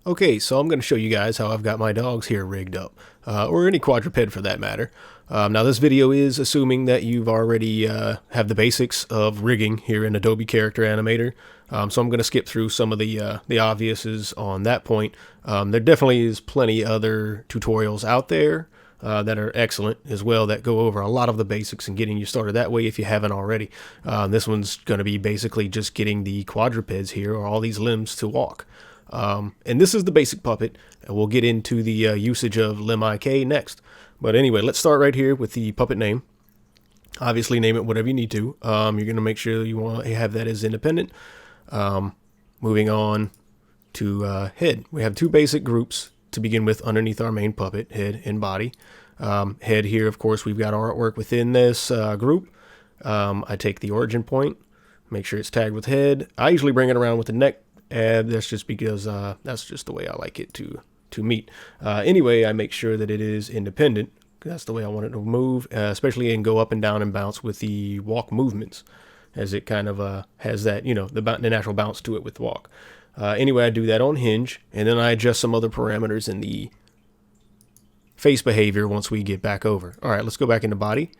Okay, so I'm going to show you guys how I've got my dogs here rigged up, or any quadruped for that matter. Now this video is assuming that you've already have the basics of rigging here in Adobe Character Animator, so I'm going to skip through some of the obviouses on that point. There definitely is plenty other tutorials out there that are excellent as well, that go over a lot of the basics and getting you started that way if you haven't already. This one's going to be basically just getting the quadrupeds here, or all these limbs, to walk. And this is the basic puppet, and we'll get into the usage of limIK next. But anyway, let's start right here with the puppet name. Obviously, name it whatever you need to. You're going to make sure you want to have that as independent. Moving on to head. We have two basic groups to begin with underneath our main puppet, head and body. Head here, of course, we've got our artwork within this group. I take the origin point, make sure it's tagged with head. I usually bring it around with the neck. That's just because that's just the way I like it to meet. Anyway, I make sure that it is independent. That's the way I want it to move, especially and go up and down and bounce with the walk movements, as it kind of has that, the natural bounce to it with walk. Anyway, I do that on hinge, and then I adjust some other parameters in the face behavior once we get back over. All right, let's go back into body.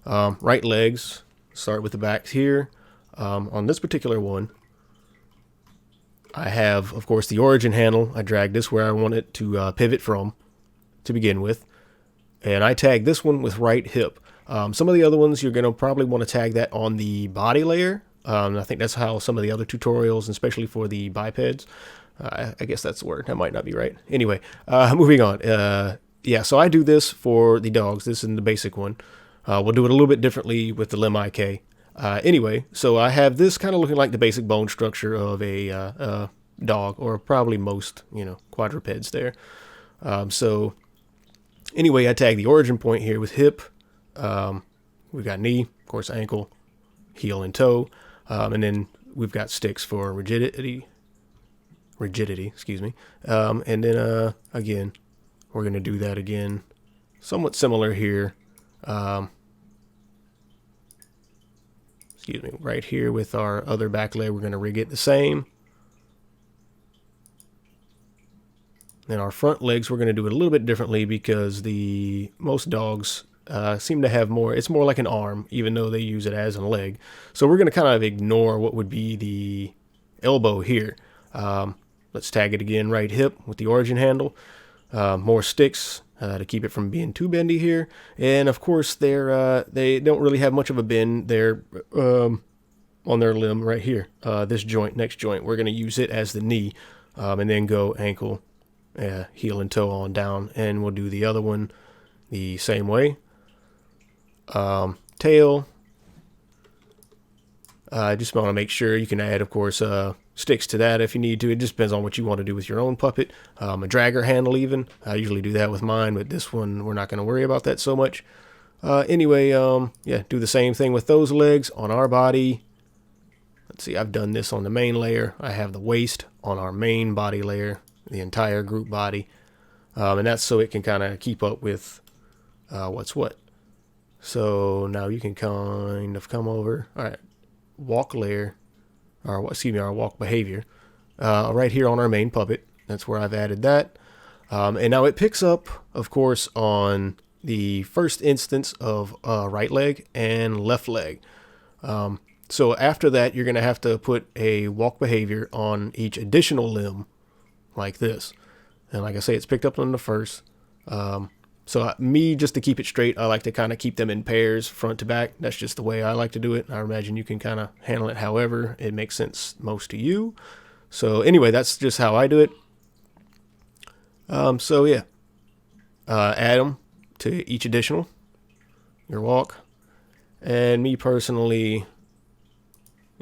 Right legs, start with the backs here. On this particular one, I have, of course, the origin handle. I drag this where I want it to pivot from to begin with. And I tag this one with right hip. Some of the other ones, you're going to probably want to tag that on the body layer. I think that's how some of the other tutorials, especially for the bipeds, I guess that's the word. That might not be right. Anyway, moving on. Yeah, so I do this for the dogs. This is the basic one. We'll do it a little bit differently with the limIK. Anyway, so I have this kind of looking like the basic bone structure of a dog, or probably most, quadrupeds there. So anyway, I tag the origin point here with hip. We've got knee, of course, ankle, heel, and toe. And then we've got sticks for rigidity, excuse me. And then, again, we're going to do that again, somewhat similar here. Excuse me, right here with our other back leg, we're going to rig it the same. Then our front legs, we're going to do it a little bit differently, because most dogs seem to have more, it's more like an arm, even though they use it as a leg. So we're going to kind of ignore what would be the elbow here. Let's tag it again, right hip with the origin handle. More sticks to keep it from being too bendy here. And of course, they don't really have much of a bend there on their limb right here. This joint, next joint, we're going to use it as the knee, and then go ankle, heel, and toe on down. And we'll do the other one the same way. Tail. I just want to make sure you can add, of course, sticks to that if you need to. It just depends on what you want to do with your own puppet. A dragger handle even. I usually do that with mine, but this one we're not going to worry about that so much. Anyway, yeah, do the same thing with those legs on our body. Let's see, I've done this on the main layer. I have the waist on our main body layer, the entire group body. And that's so it can kind of keep up with what's what. So now you can kind of come over. All right, walk layer. Our walk behavior, right here on our main puppet. That's where I've added that. And now it picks up, of course, on the first instance of right leg and left leg. So after that, you're going to have to put a walk behavior on each additional limb, like this. And like I say, it's picked up on the first. So me, just to keep it straight, I like to kind of keep them in pairs, front to back. That's just the way I like to do it. I imagine you can kind of handle it however it makes sense most to you. So anyway, that's just how I do it. So yeah, add them to each additional, your walk. And me personally,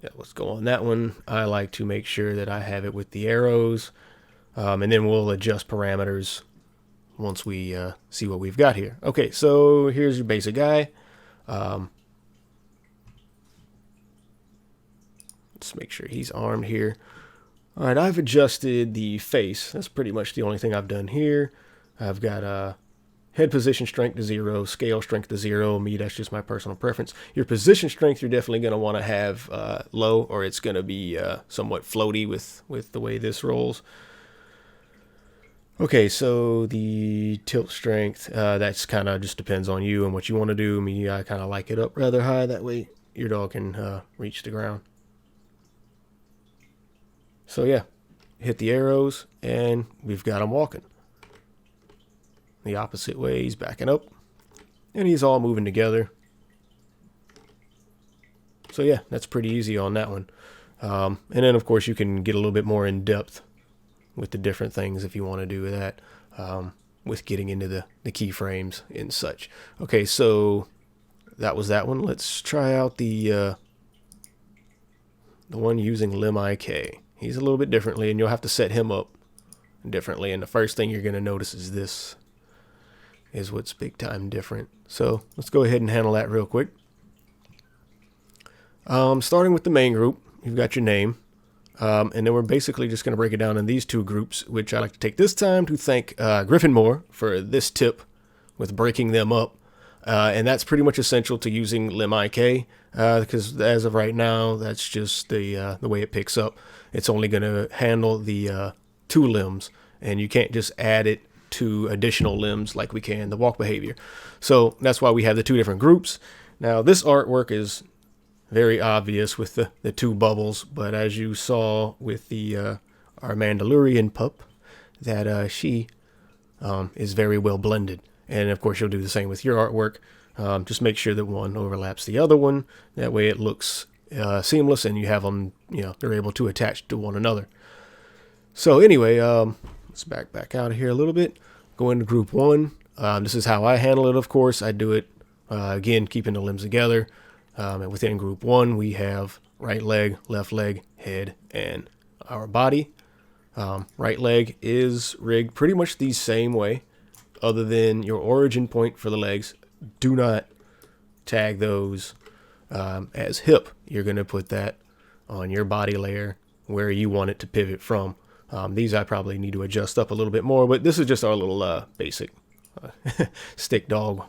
yeah, let's go on that one. I like to make sure that I have it with the arrows, and then we'll adjust parameters once we see what we've got here. Okay, so here's your basic guy. Let's make sure he's armed here. All right, I've adjusted the face. That's pretty much the only thing I've done here. I've got head position strength to 0, scale strength to 0. Me, that's just my personal preference. Your position strength, you're definitely going to want to have low, or it's going to be somewhat floaty with the way this rolls. Okay, so the tilt strength, that's kind of just depends on you and what you want to do. Me, I kind of like it up rather high. That way your dog can reach the ground. So yeah, hit the arrows and we've got him walking. The opposite way, he's backing up. And he's all moving together. So yeah, that's pretty easy on that one. And then of course you can get a little bit more in depth with the different things if you want to do that, with getting into the keyframes and such. Okay, so that was that one. Let's try out the one using LimIK. He's a little bit differently, and you'll have to set him up differently. And the first thing you're going to notice is this is what's big time different. So let's go ahead and handle that real quick. Starting with the main group, you've got your name. And then we're basically just going to break it down in these two groups, which I like to take this time to thank GrifNMore for this tip with breaking them up. And that's pretty much essential to using LimIK, because as of right now, that's just the way it picks up. It's only going to handle the 2 limbs, and you can't just add it to additional limbs like we can the walk behavior. So that's why we have the 2 different groups. Now this artwork is very obvious with the 2 bubbles, but as you saw with the our Mandalorian pup, that she is very well blended. And of course you'll do the same with your artwork. Just make sure that one overlaps the other one. That way it looks seamless, and you have them, they're able to attach to one another. So anyway, let's back out of here a little bit. Go into group 1. This is how I handle it, of course. I do it, again, keeping the limbs together. And within group 1, we have right leg, left leg, head, and our body. Right leg is rigged pretty much the same way, other than your origin point for the legs. Do not tag those as hip. You're going to put that on your body layer where you want it to pivot from. These I probably need to adjust up a little bit more, but this is just our little basic stick dog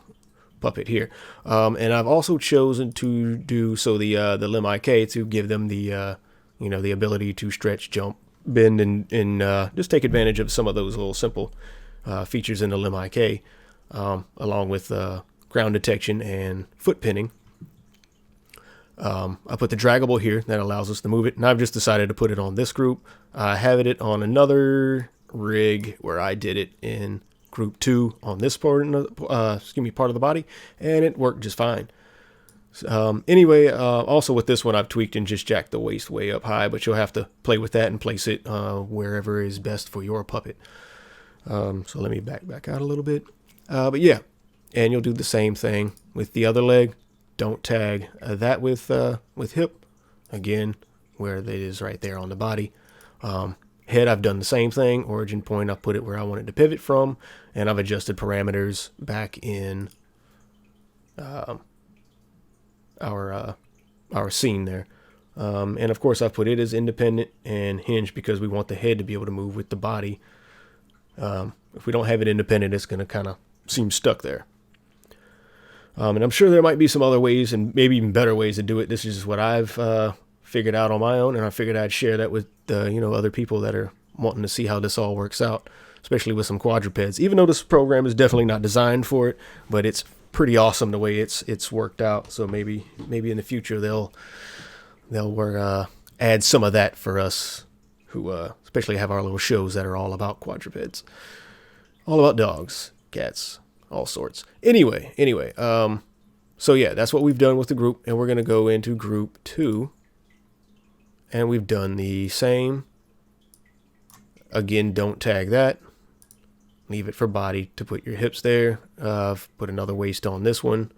puppet here. And I've also chosen to do so the LimIK to give them the the ability to stretch, jump, bend, and just take advantage of some of those little simple features in the LimIK, along with ground detection and foot pinning. I put the draggable here that allows us to move it, and I've just decided to put it on this group. I have it on another rig where I did it in group 2 on this part of the body, and it worked just fine. Anyway, also with this one, I've tweaked and just jacked the waist way up high, but you'll have to play with that and place it wherever is best for your puppet. So let me back out a little bit. But yeah, and you'll do the same thing with the other leg. Don't tag that with hip, again, where it is right there on the body. Head, I've done the same thing. Origin point, I've put it where I want it to pivot from, and I've adjusted parameters back in our scene there. And of course, I've put it as independent and hinge because we want the head to be able to move with the body. If we don't have it independent, it's going to kind of seem stuck there. And I'm sure there might be some other ways and maybe even better ways to do it. This is what I've figured out on my own, and I figured I'd share that with other people that are wanting to see how this all works out, especially with some quadrupeds. Even though this program is definitely not designed for it, but it's pretty awesome the way it's worked out. So maybe in the future they'll add some of that for us who especially have our little shows that are all about quadrupeds, all about dogs, cats, all sorts. Anyway, so yeah, that's what we've done with the group, and we're going to go into group 2, and we've done the same. Again, don't tag that. Leave it for body to put your hips there. Put another waist on this one.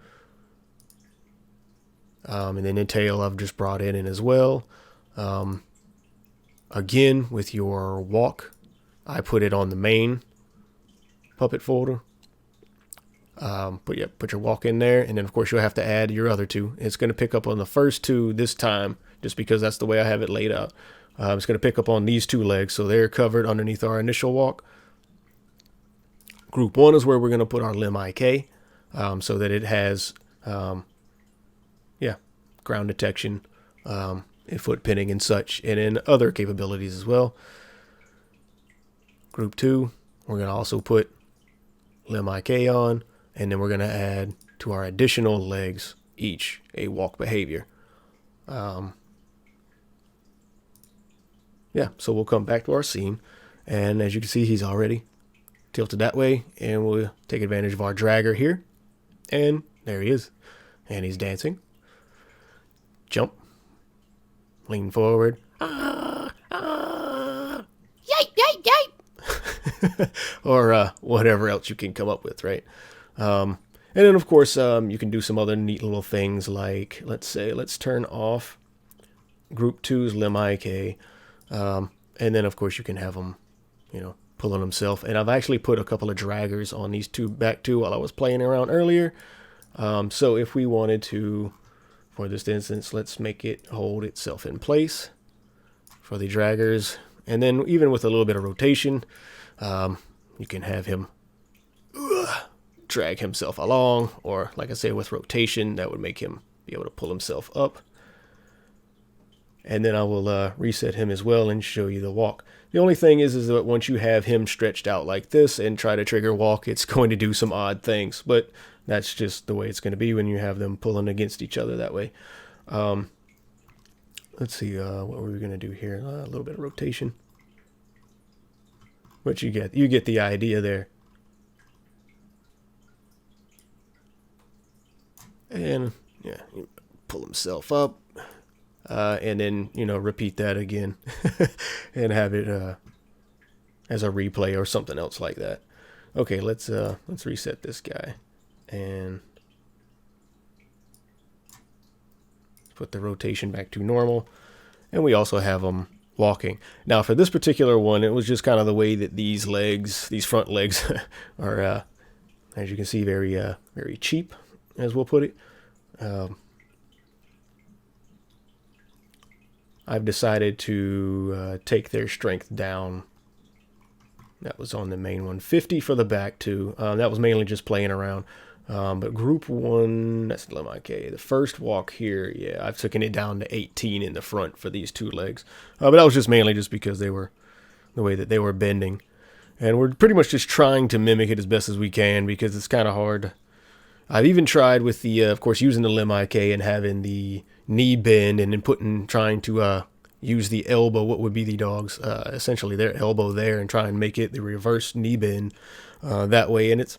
And then the tail I've just brought in as well. Again, with your walk, I put it on the main puppet folder. Put your walk in there, and then of course you'll have to add your other 2. It's going to pick up on the first 2 this time, just because that's the way I have it laid out. It's going to pick up on these 2 legs, so they're covered underneath our initial walk. Group 1 is where we're going to put our limb IK, so that it has, ground detection, and foot pinning and such, and then other capabilities as well. Group 2, we're going to also put limb IK on, and then we're going to add to our additional legs each a walk behavior. So we'll come back to our scene, and as you can see, he's already tilted that way, and we'll take advantage of our dragger here, and there he is, and he's dancing. Jump, lean forward, yipe, yipe, yipe, or whatever else you can come up with, right? And then of course you can do some other neat little things, like let's turn off Group 2's limb IK, and then of course you can have him, pulling himself. And I've actually put a couple of draggers on these back two while I was playing around earlier. So if we wanted to, for this instance, let's make it hold itself in place for the draggers. And then even with a little bit of rotation, you can have him drag himself along, or like I say, with rotation, that would make him be able to pull himself up. And then I will reset him as well and show you the walk. The only thing is that once you have him stretched out like this and try to trigger walk, it's going to do some odd things. But that's just the way it's going to be when you have them pulling against each other that way. Let's see, what were we going to do here? A little bit of rotation. But you get the idea there. And yeah, pull himself up. And then, repeat that again and have it as a replay or something else like that. Okay, let's reset this guy and put the rotation back to normal. And we also have them walking. Now for this particular one, it was just kind of the way that these front legs are, as you can see, very cheap, as we'll put it. I've decided to take their strength down. That was on the main one. 50 for the back too. That was mainly just playing around. But Group 1, that's limb IK. The first walk here, yeah, I've taken it down to 18 in the front for these two legs. But that was just mainly just because they were the way that they were bending. And we're pretty much just trying to mimic it as best as we can, because it's kind of hard. I've even tried with the, of course, using the limb IK and having the knee bend, and then trying to use the elbow, what would be the dog's, essentially their elbow there, and try and make it the reverse knee bend that way. And it's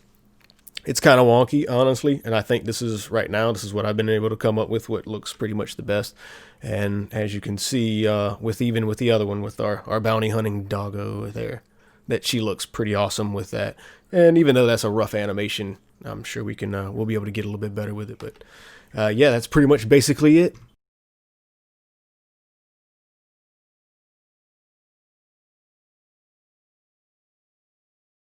kind of wonky, honestly. And I think this is what I've been able to come up with, what looks pretty much the best. And as you can see, with the other one, with our bounty hunting doggo there, that she looks pretty awesome with that. And even though that's a rough animation, I'm sure we'll be able to get a little bit better with it. But yeah, that's pretty much basically it.